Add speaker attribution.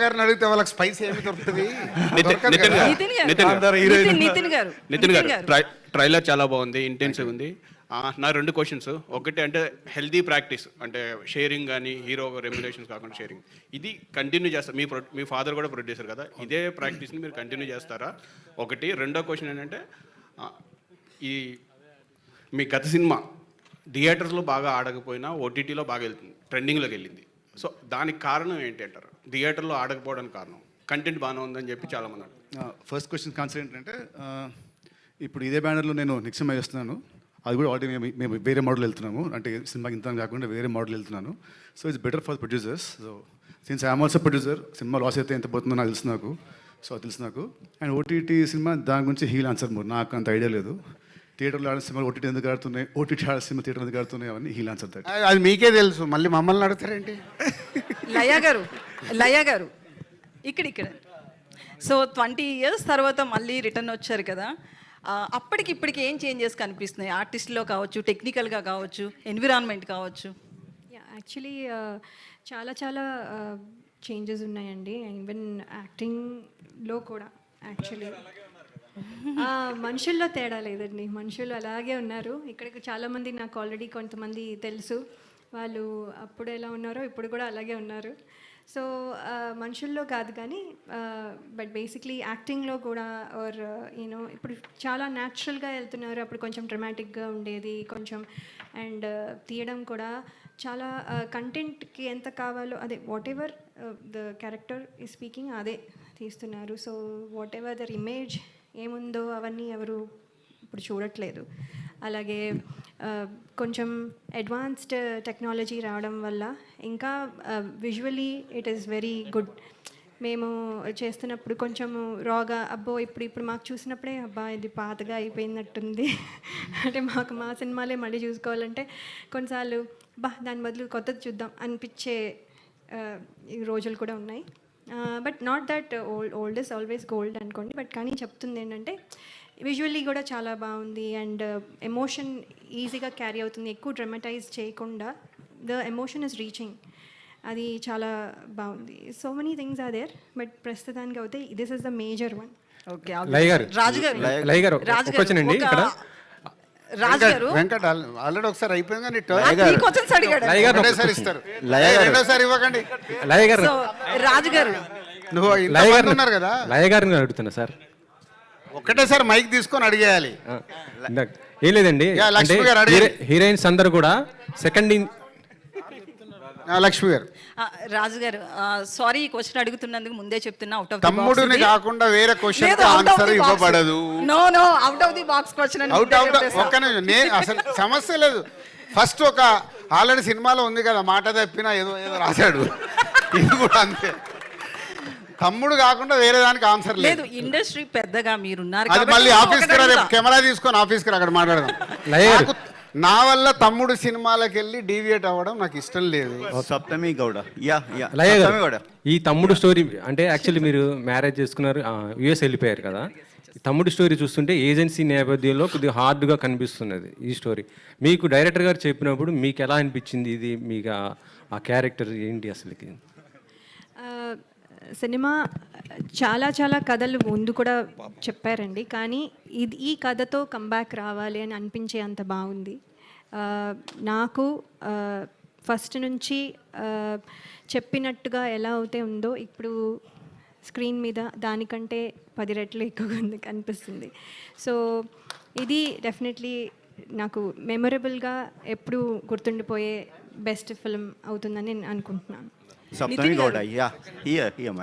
Speaker 1: గారిని అడిగితే వాళ్ళకి స్పైస్ ఏమి దొరుకుతుంది?
Speaker 2: నితిన్ గారు ట్రైలర్ చాలా బాగుంది, ఇంటెన్సివ్ ఉంది. నా 2 క్వశ్చన్స్. ఒకటి అంటే హెల్దీ ప్రాక్టీస్ అంటే షేరింగ్ కానీ హీరో రెమ్యునేషన్స్ కాకుండా షేరింగ్, ఇది కంటిన్యూ చేస్తారు. మీ ఫాదర్ కూడా ప్రొడ్యూసర్ కదా, ఇదే ప్రాక్టీస్ని మీరు కంటిన్యూ చేస్తారా? ఒకటి. రెండో క్వశ్చన్ ఏంటంటే ఈ మీ గత సినిమా థియేటర్స్లో బాగా ఆడకపోయినా ఓటీటీలో బాగా వెళ్తుంది, ట్రెండింగ్లోకి వెళ్ళింది. సో దానికి కారణం ఏంటి అంటారు? థియేటర్లో ఆడకపోవడానికి కారణం కంటెంట్ బాగానే ఉందని చెప్పి చాలామంది అంటారు.
Speaker 3: ఫస్ట్ క్వశ్చన్ కాన్సర్ ఏంటంటే ఇప్పుడు ఇదే బ్యానర్లో నేను నిక్సిమా చేస్తున్నాను. అది కూడా ఆల్రెడీ మేము వేరే మోడల్ వెళ్తున్నాము, అంటే సినిమాకి ఇంత కాకుండా వేరే మోడల్ వెళ్తున్నాను. So it's better for producers. So since I'm also producer, cinema loss అయితే ఎంత పోతుందో నాకు తెలుసు నాకు. అండ్ ఓటీటీ సినిమా దాని గురించి హీల్ ఆన్సర్ మోర్, నాకు అంత ఐడియా లేదు. థియేటర్లో ఆడే సినిమాలు ఓటీటీ ఎందుకు ఆడుతున్నాయి, ఓటీటీ ఆడే సినిమా థియేటర్ ఎందుకు ఆడుతున్నాయి, అవన్నీ హీల్ ఆన్సర్ దట్.
Speaker 1: అది మీకే తెలుసు, మళ్ళీ మమ్మల్ని అడుగుతారేంటి?
Speaker 4: లయ గారు ఇక్కడ సో 20 years తర్వాత మళ్ళీ రిటర్న్ వచ్చారు కదా, అప్పటికి ఇప్పటికి ఏం చేంజెస్ కనిపిస్తున్నాయి? ఆర్టిస్ట్లో కావచ్చు, టెక్నికల్గా కావచ్చు, ఎన్విరాన్మెంట్ కావచ్చు.
Speaker 5: యాక్చువల్లీ చాలా చాలా చేంజెస్ ఉన్నాయండి. ఈవెన్ యాక్టింగ్లో కూడా యాక్చువల్లీ మనుషుల్లో తేడా లేదండి, మనుషులు అలాగే ఉన్నారు. ఇక్కడికి చాలామంది నాకు ఆల్రెడీ కొంతమంది తెలుసు, వాళ్ళు అప్పుడు ఎలా ఉన్నారో ఇప్పుడు కూడా అలాగే ఉన్నారు. సో మనుషుల్లో కాదు కానీ బట్ బేసిక్లీ యాక్టింగ్లో కూడా ఆర్ యూనో ఇప్పుడు చాలా న్యాచురల్గా వెళ్తున్నారు. అప్పుడు కొంచెం డ్రమాటిక్గా ఉండేది కొంచెం, అండ్ తీయడం కూడా చాలా కంటెంట్కి ఎంత కావాలో అదే whatever the character is speaking అదే తీస్తున్నారు. So whatever their image ఏముందో అవన్నీ ఎవరు ఇప్పుడు చూడట్లేదు. అలాగే కొంచెం అడ్వాన్స్డ్ టెక్నాలజీ రావడం వల్ల ఇంకా visually it is very good. మేము చేస్తున్నప్పుడు కొంచెం రాగా ఇప్పుడు మాకు చూసినప్పుడే ఇది పాతగా అయిపోయినట్టుంది అంటే మా సినిమాలే మళ్ళీ చూసుకోవాలంటే కొన్నిసార్లు దాని బదులు కొత్తది చూద్దాం అనిపించే రోజులు కూడా ఉన్నాయి. But not that old is always gold అనుకోండి. బట్ కానీ చెప్తుంది ఏంటంటే విజువల్లీ కూడా చాలా బాగుంది, అండ్ ఎమోషన్ ఈజీగా క్యారీ అవుతుంది, ఎక్కువ డ్రమటైజ్ చేయకుండా ద ఎమోషన్ ఇస్ రీచింగ్, అది చాలా బాగుంది. So many things are there, but ప్రస్తుతానికి అయితే this is the major one.
Speaker 4: Okay, రాజుగారు
Speaker 1: వెంకట్ ఆల్రెడీ ఒకసారి అయిపోయింది కానీ రెండోసారి ఇవ్వకండి.
Speaker 4: రాజుగారు
Speaker 1: నువ్వు ఇంతమంది ఉన్నారు కదా,
Speaker 6: లయ గారిని అడుగుతున్నా సార్.
Speaker 1: ఒకటేసారి మైక్ తీసుకొని అడిగేయాలి.
Speaker 6: ఏం లేదండి, హీరోయిన్స్ అందరు కూడా సెకండ్
Speaker 1: లక్ష్మి గారు.
Speaker 4: రాజుగారు సారీ, ఈ క్వశ్చన్ అడుగుతున్నందుకు ముందే చెప్తున్నా, అవుట్ ఆఫ్
Speaker 1: తమ్ముడిని కాకుండా వేరే క్వశ్చన్ ఆన్సర్ ఇవ్వబడదు.
Speaker 4: No out of the box question.
Speaker 1: ఒక్క నిమిషం, అసలు సమస్య లేదు. ఫస్ట్ ఒక ఆల్రెడీ సినిమాలో ఉంది కదా, మాట తప్పినా ఏదో రాశాడు, ఇది కూడా అంతే. తమ్ముడు కాకుండా వేరే దానికి ఆన్సర్ లేదు.
Speaker 4: ఇండస్ట్రీ పెద్దగా మీరున్నారు,
Speaker 1: అది మళ్ళీ ఆఫీస్కి రా, కెమెరా తీసుకొని ఆఫీస్కి రా, అక్కడ మాట్లాడదాం. నా వల్ల తమ్ముడు సినిమాలకు వెళ్ళి డీవియేట్ అవ్వడం నాకు ఇష్టం లేదు.
Speaker 7: సప్తమి గౌడ
Speaker 6: ఈ తమ్ముడు స్టోరీ అంటే యాక్చువల్లీ మీరు మ్యారేజ్ చేసుకున్నారు, యుఎస్ వెళ్ళిపోయారు కదా. తమ్ముడు స్టోరీ చూస్తుంటే ఏజెన్సీ నేపథ్యంలో కొద్దిగా హార్డ్గా కనిపిస్తున్నది ఈ స్టోరీ. మీకు డైరెక్టర్ గారు చెప్పినప్పుడు మీకు ఎలా అనిపించింది? ఇది మీకు ఆ క్యారెక్టర్ ఏంటి అసలుకి?
Speaker 5: సినిమా చాలా చాలా కథలు ముందు కూడా చెప్పారండి, కానీ ఈ కథతో కంబ్యాక్ రావాలి అని అనిపించే అంత బాగుంది. నాకు ఫస్ట్ నుంచి చెప్పినట్టుగా ఎలా అయితే ఉందో ఇప్పుడు స్క్రీన్ మీద దానికంటే 10 రెట్లు ఎక్కువగా ఉంది అనిపిస్తుంది. సో ఇది డెఫినెట్లీ నాకు మెమొరబుల్గా ఎప్పుడు గుర్తుండిపోయే బెస్ట్ ఫిల్మ్ అవుతుందని నేను అనుకుంటున్నాను.
Speaker 7: సప్తమి గౌడ